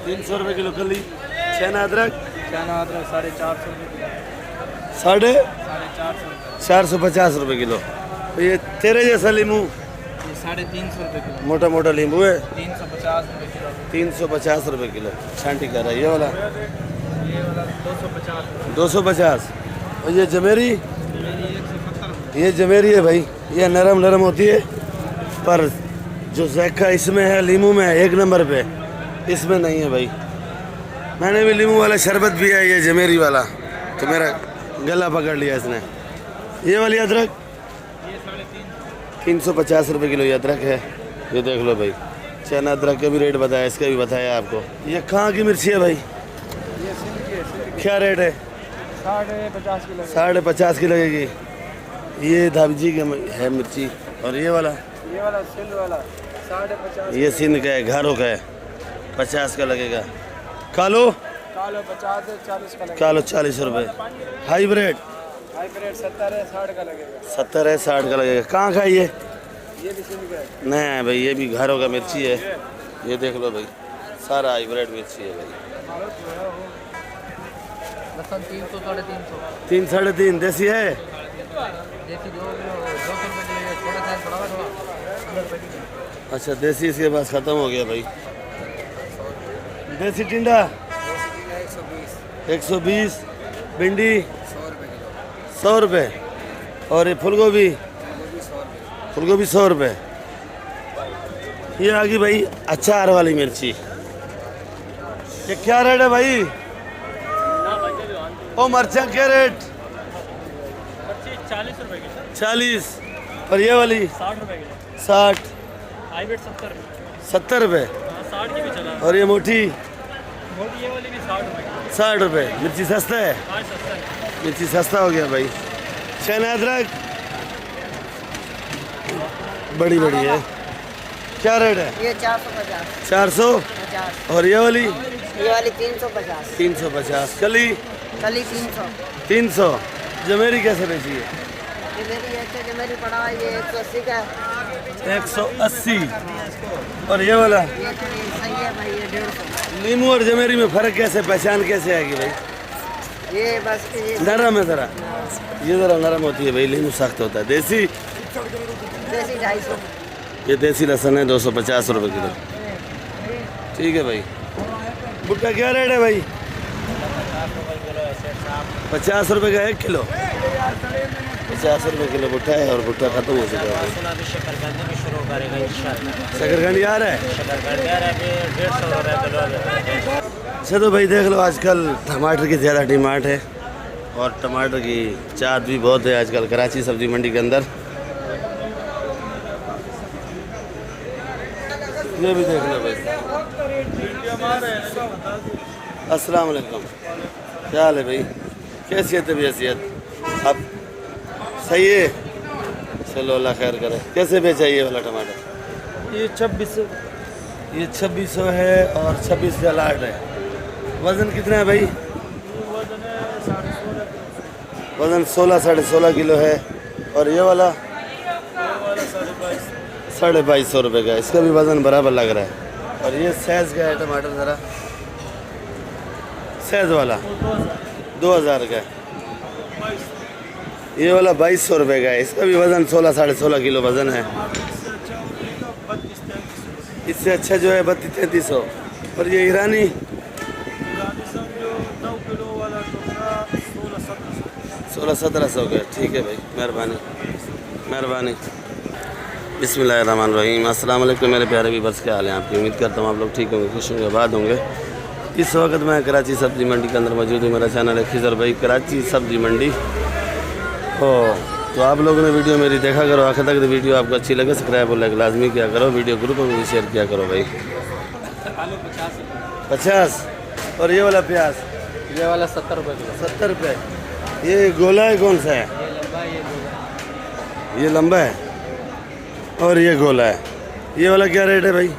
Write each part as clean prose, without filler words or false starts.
300 रुपये किलो कली। चना अदरक 450 रुपये किलो। साढ़े 450 450 रुपये किलो। तो ये तेरे जैसा लीमू ये 350 रुपये किलो। मोटा मोटा नींबू है 350 रुपये किलो। 350 रुपये किलो। छांटी कर रहा है ये वाला ये वाला 250 रुपये। 250। और ये जमेरी, मेरी 170 ये जमेरी है भाई, ये नरम नरम होती है पर जो जैका इसमें है लीमू में एक नंबर पे, इसमें नहीं है भाई। मैंने भी लीमू वाला शरबत पिया है, ये जमेरी वाला, तो मेरा गला पकड़ लिया इसने। ये वाली अदरक ये 350 रुपये किलो ये अदरक है। ये देख लो भाई, चना अदरक का भी रेट बताया, इसका भी बताया आपको। ये कहाँ की मिर्ची है भाई, ये सिंध की है, सिंध की क्या रेट है? 50 किलो। 50 की लगेगी। ये धाबजी की है मिर्ची। और ये वाला सिंध वाला 50। ये सिंध का है, घरों का है, 50 का लगेगा। कालो कालो 50 है, 40 का लगेगा। कालो 40 रुपये। हाईब्रेड हाइब्रिड 70 है, 60 का लगेगा। 70 है, 60 का लगेगा। कहाँ का है ये? ये भी सिंध का है। नहीं भाई, ये भी घरों का मिर्ची है। ये देख लो भाई, सारा हाईब्रेड मिर्ची है भाई। लहसुन 300 350। 3 साढ़े 3 देसी है। देखिए 200 रुपये किलो। छोटा साइज बड़ा हुआ 100 रुपये किलो। अच्छा, देसी इसके पास ख़त्म हो गया भाई। देसी टिंडा 120। भिंडी 100 रुपये। और ये फूलगोभी 100 रुपये। ये आ गई भाई अचार वाली मिर्ची। ये क्या रेट है भाई? ओ मरचा क्या रेट? 40 रुपये किलो। 40। और ये वाली 60 रुपये किलो। 60। हाइब्रिड 70 रुपये। 60 की भी चला। और ये मोटी मोटी ये वाली भी 60 रुपये किलो। 60 रुपये। मिर्ची सस्ता है, आज सस्ता है। मिर्ची सस्ता हो गया भाई। चना अदरक बड़ी बड़ी है, क्या रेट है? ये 450। 450। और ये वाली ये वाली 350। 350। कली कली 300। 300। जमेरी कैसे बेची है? ये मेरी ऐसे जो मेरी पड़ा है ये 180 का है। 180। और ये वाला ये सही है भाई, ये 150। नींबू और जमेरी में फ़र्क कैसे, पहचान कैसे आएगी भाई? ये बस ये नरम है ज़रा, ये ज़रा नरम होती है भाई, नींबू सख्त होता है। देसी देसी 250। ये देसी लहसुन है 250 रुपये किलो। ठीक है भाई। भुट्टा क्या रेट है भाई? 50 रुपये का 1 किलो। 50 रुपये किलो भुट्टा है। और भुट्टा खत्म हो चुका है। शकरकंदी भी शुरू करेगा इंशाल्लाह। शकरकंदी आ रहा है। शकरकंदी आ रहा है 150 रुपये किलो। अच्छा तो भाई देख लो, आजकल टमाटर की ज़्यादा डिमांड है और टमाटर की चाहत भी बहुत है आजकल कराची सब्जी मंडी के अंदर। ये भी देख लो भाई। अस्सलाम वालेकुम, क्या हाल है भाई? कैसी है तबीयत सेहत? अब सही है, चलो अल्लाह खैर करे। कैसे बेचा ये वाला टमाटर? ये 2600। ये 2600 है और 26 का लाट है। वज़न कितना है भाई? वजन है 16.5 किलो। वज़न 16-16.5 किलो है। और ये वाला 2250 रुपये का। इसका भी वज़न बराबर लग रहा है। और ये सैज़ का है टमाटर, ज़रा सैज़ वाला 2000 का है। ये वाला 2200 रुपये का है। इसका भी वज़न 16-16.5 किलो वज़न है। इससे अच्छा जो है 32-3300। और ये ईरानी 16-1700 का। ठीक है भाई, मेहरबानी मेहरबानी। बिस्मिल्लाहिर्रहमानिर्रहीम। अस्सलाम वालेकुम मेरे प्यारे व्यूअर्स, क्या हाल है आपकी? उम्मीद करता हूँ आप लोग ठीक होंगे, खुश होंगे, आबाद होंगे। इस वक्त मैं कराची सब्ज़ी मंडी के अंदर मौजूद हूँ। मेरा चैनल है खिज़र भाई कराची सब्ज़ी मंडी। तो आप लोगों ने वीडियो मेरी देखा करो आखिर तक। तो वीडियो आपको अच्छी लगे सब्सक्राइब और लाइक लाजमी किया करो। वीडियो ग्रुप में भी शेयर किया करो भाई। 50। और ये वाला प्याज? ये वाला 70 रुपये किलो। 70 रुपये। ये गोला है, कौन सा है? ये लंबा है और ये गोला है। ये वाला क्या रेट है भाई?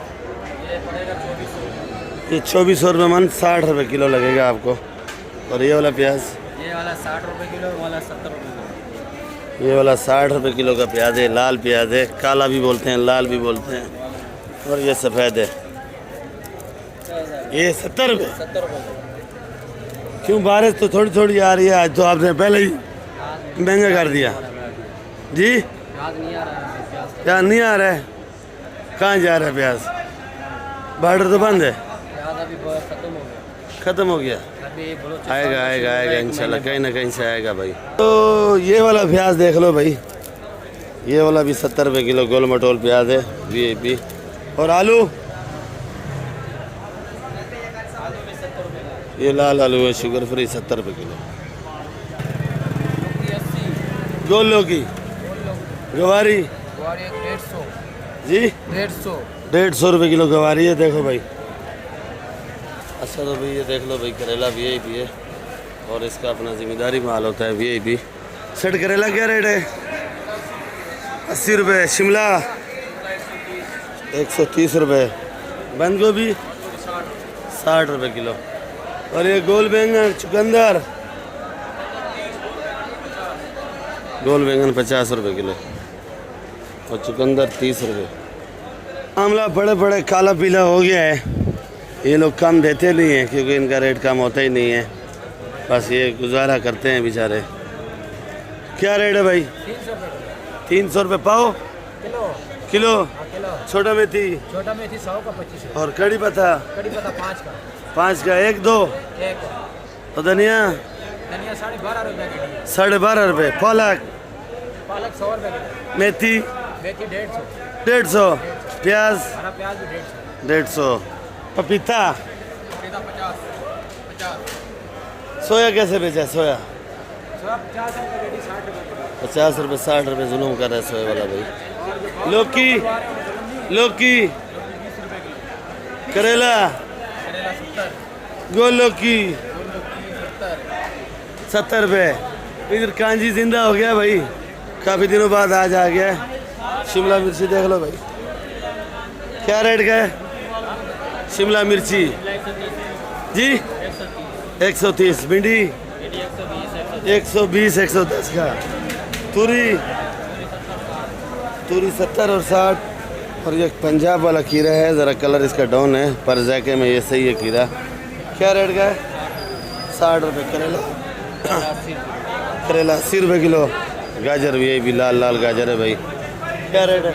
ये 2400 रुपये मन, 60 रुपये किलो लगेगा आपको। और ये वाला प्याज? ये वाला 60 रुपये किलो, वाला 70 रुपये किलो। ये वाला 60 रुपये किलो का प्याज है। लाल प्याज है, काला भी बोलते हैं, लाल भी बोलते हैं। और ये सफ़ेद है। ये 70 रुपये। 70 रुपये। क्यों बारिश तो थोड़ी थोड़ी आ रही है, आज तो आपने पहले ही महंगा कर दिया जी। प्याज नहीं आ रहा है, प्याज प्याज नहीं आ रहा है, कहाँ जा रहा है प्याज? बॉर्डर तो बंद है, अभी बहुत खत्म हो गया। ख़त्म हो गया। अभी बलोचिस्तान आएगा आएगा आएगा इंशाल्लाह, कहीं ना कहीं से आएगा भाई। तो ये वाला प्याज देख लो भाई, ये वाला भी 70 रुपये किलो गोल मटोल प्याज है VIP। और आलू, ये लाल आलू है शुगर फ्री 70 रुपये किलो। गोल लौकी, गवारी 150 जी 150 150 रुपये किलो गवारी है। देखो भाई अच्छा, तो भाई ये देख लो भाई, करेला VIP है और इसका अपना जिम्मेदारी माल होता है VIP। सेट करेला क्या रेट है? 80 रुपये। शिमला 130 रुपये। बंद गोभी 60 रुपये किलो। और ये गोल बैंगन चुकंदर, गोल बैंगन 50 रुपये किलो और चुकंदर 30 रुपये। आमला बड़े बड़े काला पीला हो गया है, ये लोग कम देते नहीं हैं क्योंकि इनका रेट कम होता ही नहीं है, बस ये गुजारा करते हैं बेचारे। क्या रेट है भाई? 300 रुपये पाव किलो। छोटा मेथी, छोटा मेथी 100 का 25 और कड़ी पत्ता कड़ी पत्ता 5 का 5 का 1-2। एक और धनिया धनिया 12.5 रुपये की, 12.5 रुपये। पालक पालक 100 रुपये की, मेथी मेथी 150, 150। प्याज हरा प्याज भी 150, 150। पपीता 50। सोया कैसे बेचा? सोया 50 रुपये रेडी, 60 रुपये। 50 रुपये 60 रुपये जुलूम कर रहा है सोया वाला भाई। लौकी लौकी करेला करेला 70, गोल लौकी 70 रुपये। इधर कांजी जिंदा हो गया भाई, काफ़ी दिनों बाद आज आ गया है। शिमला मिर्ची देख लो भाई, क्या रेट का है शिमला मिर्ची जी? 130। भिंडी 120 110 का। तूरी 70 और 60। और ये पंजाब वाला खीरा है, ज़रा कलर इसका डाउन है पर जैके में ये सही है खीरा। क्या रेट का है? 60 रुपये। करेला 80 रुपये किलो। गाजर भी लाल लाल गाजर है भाई, क्या रेट है?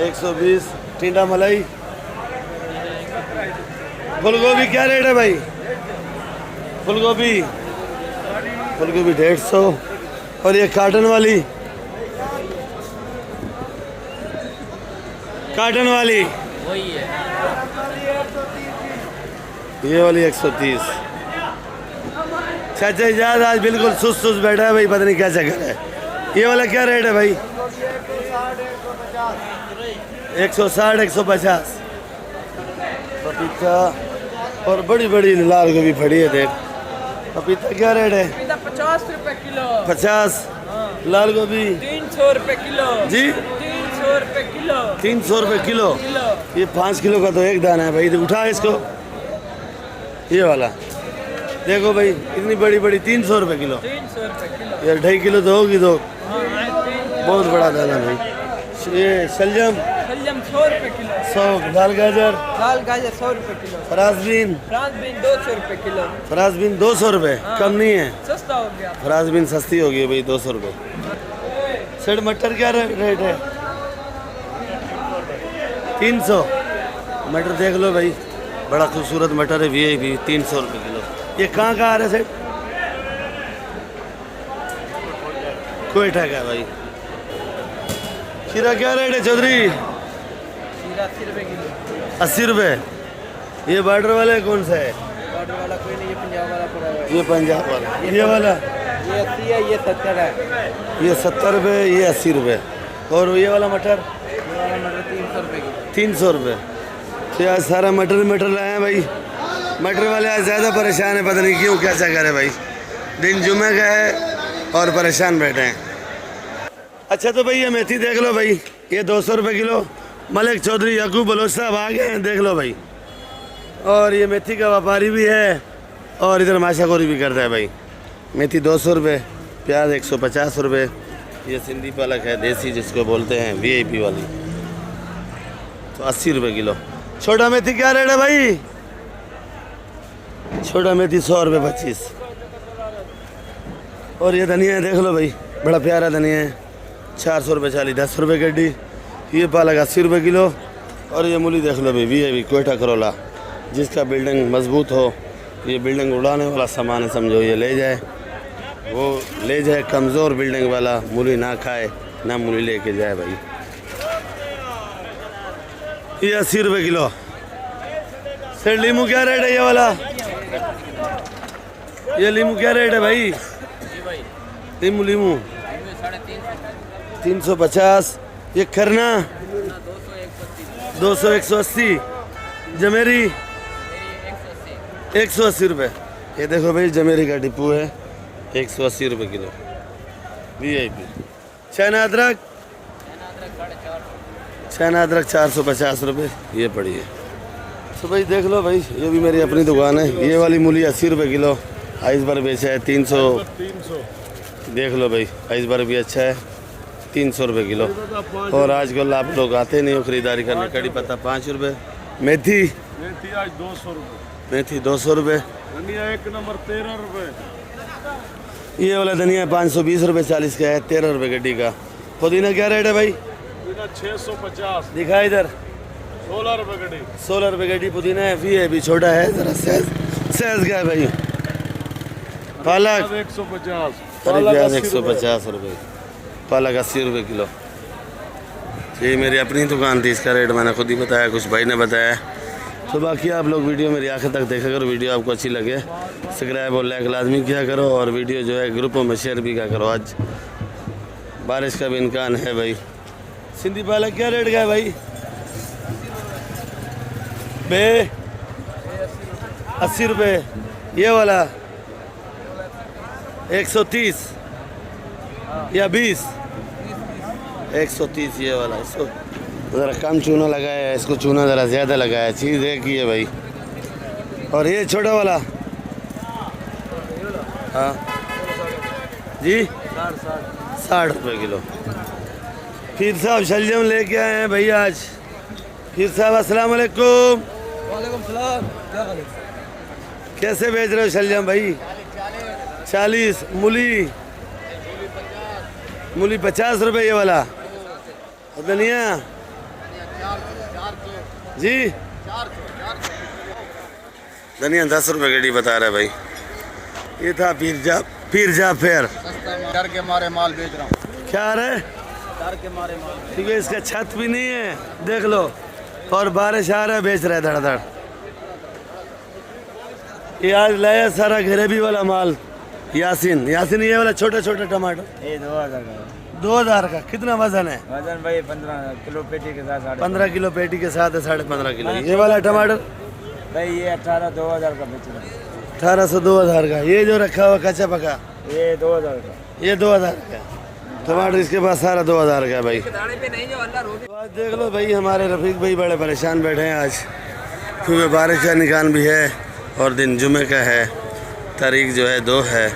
120। टिंडा मलाई। फूलगोभी क्या रेट है भाई? फूलगोभी 150। और ये काटन वाली वही है, ये वाली 130। चाचा इजाज आज बिल्कुल सुस्त बैठा है भाई, पता नहीं क्या चक्कर है। ये वाला क्या रेट है भाई? 160 150। पपीता और बड़ी बड़ी लाल गोभी फड़ी है देख। पपीता क्या रेट है? 50 रुपये किलो। 50। लाल गोभी 300 रुपये किलो जी? 300 रुपये किलो। 300 रुपये किलो। ये 5 किलो का तो एक दाना है भाई, तो उठा इसको। ये वाला देखो भाई, इतनी बड़ी बड़ी 300 रुपये किलो। 300 रुपये किलो। यार 2.5 किलो तो होगी तो हाँ, बहुत बड़ा दाना भाई। ये शलजम 100 रुपये किलो। 100। लाल गाजर लाल गाजर 100 रुपये किलो। फराजबीन फ्रांसबीन 200 रुपये किलो। फराजबीन 200 रुपये, कम नहीं है। सस्ता हो गया। फराजबीन सस्ती हो गई है भाई, 200 रुपये। सेठ मटर क्या रेट है? 300। मटर देख लो भाई, बड़ा खूबसूरत मटर है VIP 300 रुपये किलो। ये कहाँ का आ रहा है सेठ? कोयटा का भाई। खीरा क्या रेट है चौधरी? 80 रुपये किलो। 80 रुपये। ये बॉर्डर वाला कौन सा है? बॉर्डर वाला कोई नहीं, ये पंजाब वाला पड़ा हुआ है। ये पंजाब वाला। ये वाला ये 80 है, ये 70 है। ये 70 रुपये, ये 80 रुपये। और ये वाला मटर? ये वाला मटर 300 रुपये किलो। 300 रुपये। तो आज सारा मटर लाए हैं भाई। मटर वाले आज ज़्यादा परेशान है, पता नहीं क्यों, क्या चक्कर है भाई। दिन जुमे का है और परेशान बैठे हैं। अच्छा तो भाई ये मेथी देख लो भाई, ये 200 रुपये किलो। मलिक चौधरी याकूब बलोच साहब आ गए हैं, देख लो भाई। और ये मेथी का व्यापारी भी है और इधर माशाखोरी भी करता है भाई। मेथी 200 रुपये, प्याज 150 रुपये। ये सिंधी पालक है देसी, जिसको बोलते हैं VIP वाली, तो 80 रुपये किलो। छोटा मेथी क्या रेट है भाई? छोटा मेथी 100 रुपये 25। और ये धनिया देख लो भाई, बड़ा प्यारा धनिया है, 400 रुपये 40, 10 रुपये गड्डी। ये पालक 80 रुपये किलो। और ये मूली देख लो भाई, वी कोयटा करोला, जिसका बिल्डिंग मजबूत हो, ये बिल्डिंग उड़ाने वाला सामान है समझो, ये ले जाए, वो ले जाए। कमज़ोर बिल्डिंग वाला मूली ना खाए, ना मूली लेके जाए भाई। ये 80 रुपये किलो। सर लीमू क्या रेट है ये वाला? ये लीमू क्या रेट है भाई? लीमू 350। ये खरना 200 180। जमेरी 180 रुपये। ये देखो भाई जमेरी का डिपू है, 180 रुपये किलो VIP। चाइना अदरक 450 रुपये ये पड़ी है। तो भाई देख लो भाई, ये भी मेरी अपनी दुकान है। ये वाली मूली 80 रुपये किलो, आइस बार बेचा है 300। देख लो भाई, आइस बार भी अच्छा है, 300 रुपये किलो। और आजकल आप लोग आते नहीं हो खरीदारी करने। कड़ी पत्ता 5 रुपये। मेथी आज 200 रुपये। मेथी 200 रुपये। धनिया 1 नंबर 13 रुपये। ये वाला धनिया 520 रुपये 40 का है, 13 रुपये गड्डी का। पुदीना क्या रेट है भाई? 650। दिखा इधर, 16 रुपये गड्डी। 16 रुपये गड्डी पुदीना है। VIP छोटा है जरा, साइज क्या है भाई? पालक 150। प्याज 150 रुपये। पालक 80 रुपये किलो। ये मेरी अपनी दुकान थी, इसका रेट मैंने खुद ही बताया, कुछ भाई ने बताया। तो बाकी आप लोग वीडियो मेरी आखिर तक देखा करो। वीडियो आपको अच्छी लगे सब्सक्राइब और लाइक लाजमी किया करो, और वीडियो जो है ग्रुपों में शेयर भी किया करो। आज बारिश का भी इम्कान है भाई। सिंधी पालक क्या रेट का है भाई? बे 80 रुपये। ये वाला 130 या 20? 130 ये वाला। इसको ज़रा कम चूना लगाया है, इसको चूना ज़रा ज़्यादा लगाया है। चीज़ एक ही है भाई। और ये छोटा वाला हाँ जी 60 रुपये किलो। फिर साहब शलजम लेके आए हैं भाई आज। फिर साहब अस्सलाम वालेकुम। वालेकुम सलाम। क्या हाल है? कैसे बेच रहे हो शलजम भाई? 40। मूली 50 रुपये ये वाला। और धनिया जी धनिया 10 रुपये गड्डी बता रहा है भाई। ये था फिर डर के मारे माल बेच रहा हूँ। क्या आ रहा है? डर के मारे माल। क्योंकि इसका छत भी नहीं है, देख लो, और बारिश आ रहा है, बेच रहा है धड़ाधड़। ये आज लाया सारा ग्रेवी वाला माल। यासीन ये वाला छोटा छोटा टमाटर ये 2000 का। 2000 का। कितना वजन है? वजन भाई 15 किलो पेटी के साथ। 15 किलो पेटी के साथ है, 15.5 किलो। ये वाला टमाटर भाई ये 18 2000 का बेच रहा है। 1800 2000 का। ये जो रखा हुआ कच्चा पका ये 2000 का। ये 2000 का। टमाटर इसके पास सारा 2000 का है भाई। तो आज देख लो भाई, हमारे रफीक भाई बड़े परेशान बैठे हैं आज, क्योंकि बारिश का निकान भी है और दिन जुमे का है, तारीख जो है 2 है।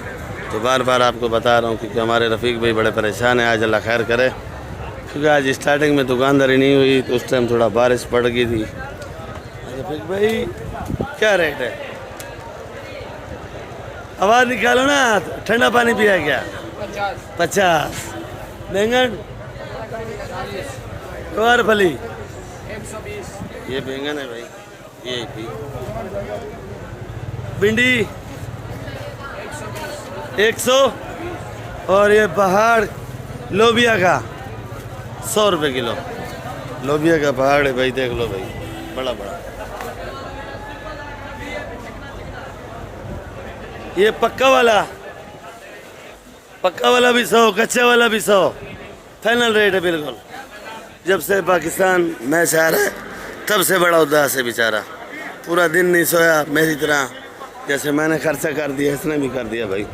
तो बार बार आपको बता रहा हूँ क्योंकि हमारे रफ़ीक भाई बड़े परेशान हैं। आज अल्लाह खैर करे, क्योंकि आज स्टार्टिंग में दुकानदारी नहीं हुई तो उस टाइम थोड़ा बारिश पड़ गई थी। रफ़ीक भाई क्या रेट है? आवाज़ निकालो ना, ठंडा पानी पिया क्या? 50। बैंगन और फली 120। ये बैंगन है भाई, ये थी। भिंडी 100। और ये पहाड़ लोबिया का 100 रुपये किलो। लोबिया का पहाड़ है भाई, देख लो भाई, बड़ा बड़ा। ये पक्का वाला भी 100, कच्चा वाला भी 100। फाइनल रेट है बिल्कुल। जब से पाकिस्तान मैच आ रहा है तब से बड़ा उदास है बेचारा, पूरा दिन नहीं सोया मेरी तरह। जैसे मैंने खर्चा कर दिया इसने भी कर दिया भाई,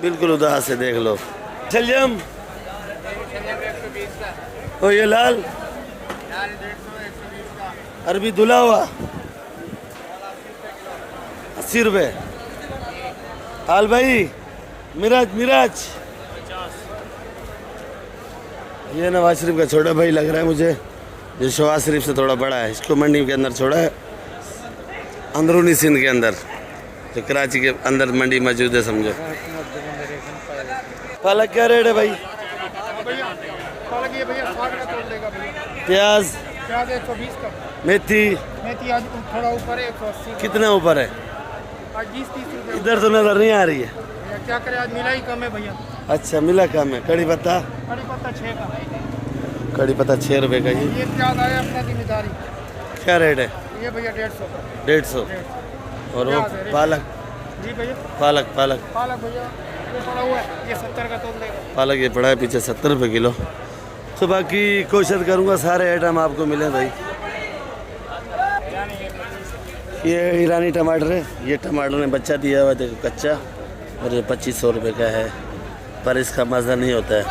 बिल्कुल उदास है, देख लो। शलजम और ये लाल अरबी धुला हुआ 80 रुपये। हाल भाई मिराज ये नवाज शरीफ का छोटा भाई लग रहा है मुझे, जो शहबाज शरीफ से थोड़ा बड़ा है। इसको मंडी के अंदर छोड़ा है, अंदरूनी सिंध के अंदर। तो कराची के अंदर मंडी मौजूद है समझो। पालक क्या रेट है भाई? पालक ये भैया 60 का तोड़ देगा भैया। प्याज प्याज 120 का। मेथी मेथी आज थोड़ा ऊपर है 180। कितना ऊपर है? आज 20-30 रुपये। इधर तो नजर नहीं आ रही है। भैया क्या करें, आज मिला ही कम है भैया। अच्छा मिला कम है। कड़ी पत्ता? कड़ी पत्ता 6 का। कड़ी पत्ता 6 रुपए का। ये प्याज आया अपना जिम्मेदारी। क्या रेट है? ये भैया 150 का। 150। और वो पालक? जी भैया पालक पालक पालक भैया ये पड़ा हुआ है, ये 70 का तोड़ देगा। पालक ये पड़ा है पीछे 70 रुपये किलो। तो बाकी कोशिश करूँगा सारे आइटम आपको मिले भाई। ये ईरानी टमाटर है। ये टमाटर ने बच्चा दिया हुआ देखो कच्चा, और ये 2500 रुपये का है। पर इसका मज़ा नहीं होता है,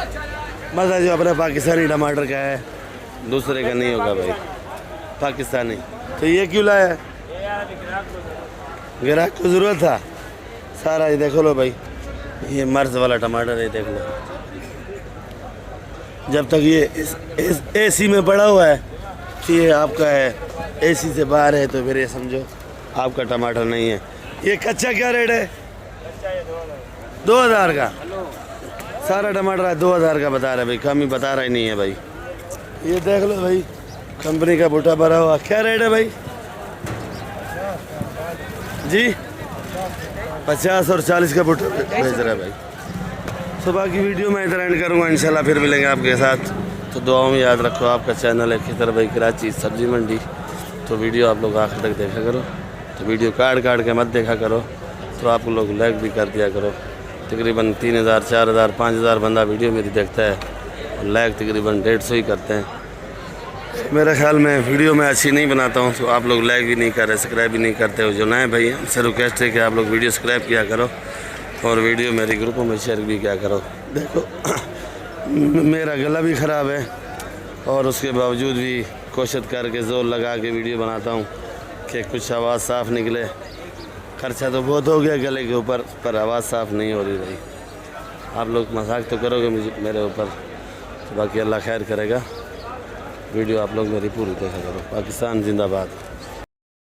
मज़ा जो अपना पाकिस्तानी टमाटर का है दूसरे का नहीं होगा भाई, पाकिस्तानी। तो ये क्यों लाया है? ग्राहक को ज़रूरत था सारा। ये देख लो भाई, ये मर्ज वाला टमाटर है, देख लो। जब तक ये एसी में पड़ा हुआ है तो ये आपका है, एसी से बाहर है तो फिर ये समझो आपका टमाटर नहीं है। ये कच्चा क्या रेट है? 2000 का। सारा टमाटर है 2000 का बता रहा है भाई, कम ही बता रहा ही नहीं है भाई। ये देख लो भाई, कंपनी का बूटा भरा हुआ। क्या रेट है भाई जी? 50 और 40 का बूटा बेच रहा है भाई। तो बाकी वीडियो मैं इधर एंड करूँगा, इंशाल्लाह फिर मिलेंगे आपके साथ। तो दुआओं में याद रखो, आपका चैनल है खितर भाई कराची सब्जी मंडी। तो वीडियो आप लोग आखिर तक देखा करो। तो वीडियो काट के मत देखा करो, तो आप लोग लाइक भी कर दिया करो। तकरीबन 3000 4000 5000 बंदा वीडियो मेरी देखता है, और लाइक तकरीबन 150 ही करते हैं। मेरा ख्याल में वीडियो मैं अच्छी नहीं बनाता हूँ, तो आप लोग लाइक भी नहीं कर रहे, सब्सक्राइब भी नहीं करते हो। जो नए भाई हैं उनसे रिक्वेस्ट है कि आप लोग वीडियो सब्सक्राइब किया करो, और वीडियो मेरे ग्रुपों में शेयर भी किया करो। देखो मेरा गला भी ख़राब है, और उसके बावजूद भी कोशिश करके ज़ोर लगा के वीडियो बनाता हूँ कि कुछ आवाज़ साफ़ निकले। खर्चा तो बहुत हो गया गले के ऊपर, पर आवाज़ साफ़ नहीं हो रही भाई। आप लोग मजाक तो करोगे मुझे मेरे ऊपर, तो बाकी अल्लाह खैर करेगा। वीडियो आप लोग मेरी पूरी देखा करो। पाकिस्तान जिंदाबाद।